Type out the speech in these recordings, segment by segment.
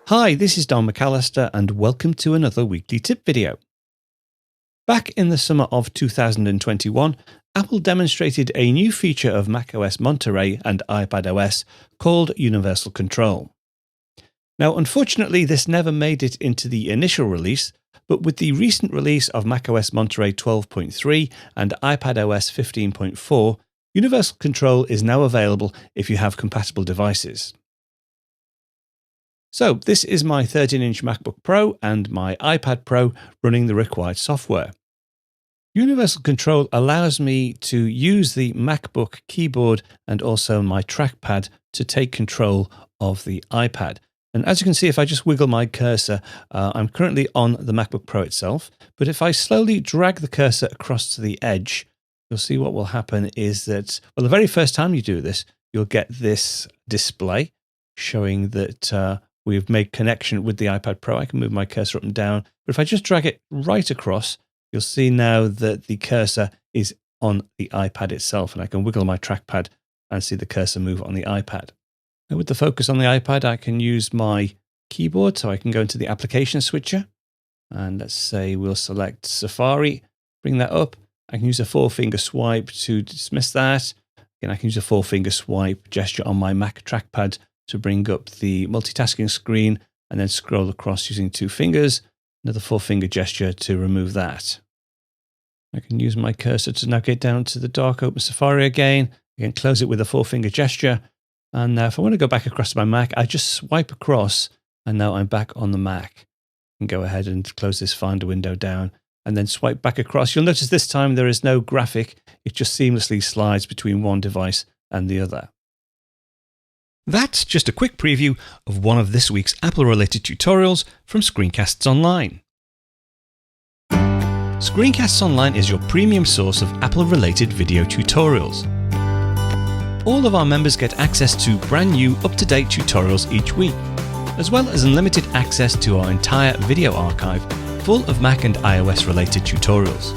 Hi, this is Don McAllister and welcome to another weekly tip video. Back in the summer of 2021, Apple demonstrated a new feature of macOS Monterey and iPadOS called Universal Control. Now, unfortunately, this never made it into the initial release, but with the recent release of macOS Monterey 12.3 and iPadOS 15.4, Universal Control is now available if you have compatible devices. So this is my 13-inch MacBook Pro and my iPad Pro running the required software. Universal Control allows me to use the MacBook keyboard and also my trackpad to take control of the iPad. And as you can see, if I just wiggle my cursor, I'm currently on the MacBook Pro itself. But if I slowly drag the cursor across to the edge, you'll see what will happen is that, well, the very first time you do this, you'll get this display showing that we've made connection with the iPad Pro. I can move my cursor up and down. But if I just drag it right across, you'll see now that the cursor is on the iPad itself. And I can wiggle my trackpad and see the cursor move on the iPad. Now with the focus on the iPad, I can use my keyboard. So I can go into the application switcher. And let's say we'll select Safari, bring that up. I can use a 4-finger swipe to dismiss that. Again, I can use a 4-finger swipe gesture on my Mac trackpad to bring up the multitasking screen and then scroll across using 2 fingers. Another 4-finger gesture to remove that. I can use my cursor to navigate down to the dock, open Safari again. I can close it with a 4-finger gesture. And now if I want to go back across to my Mac, I just swipe across and now I'm back on the Mac. I can go ahead and close this Finder window down and then swipe back across. You'll notice this time there is no graphic. It just seamlessly slides between one device and the other. That's just a quick preview of one of this week's Apple-related tutorials from Screencasts Online. Screencasts Online is your premium source of Apple-related video tutorials. All of our members get access to brand new, up-to-date tutorials each week, as well as unlimited access to our entire video archive full of Mac and iOS-related tutorials.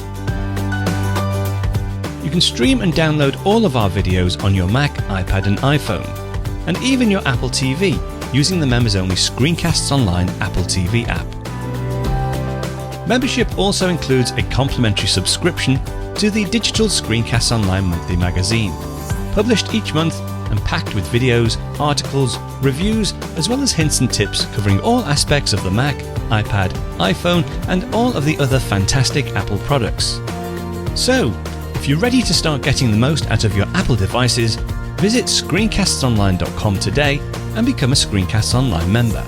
You can stream and download all of our videos on your Mac, iPad and iPhone, and even your Apple TV using the members-only Screencasts Online Apple TV app. Membership also includes a complimentary subscription to the digital Screencasts Online monthly magazine, published each month and packed with videos, articles, reviews, as well as hints and tips covering all aspects of the Mac, iPad, iPhone, and all of the other fantastic Apple products. So, if you're ready to start getting the most out of your Apple devices, visit screencastsonline.com today and become a Screencasts Online member.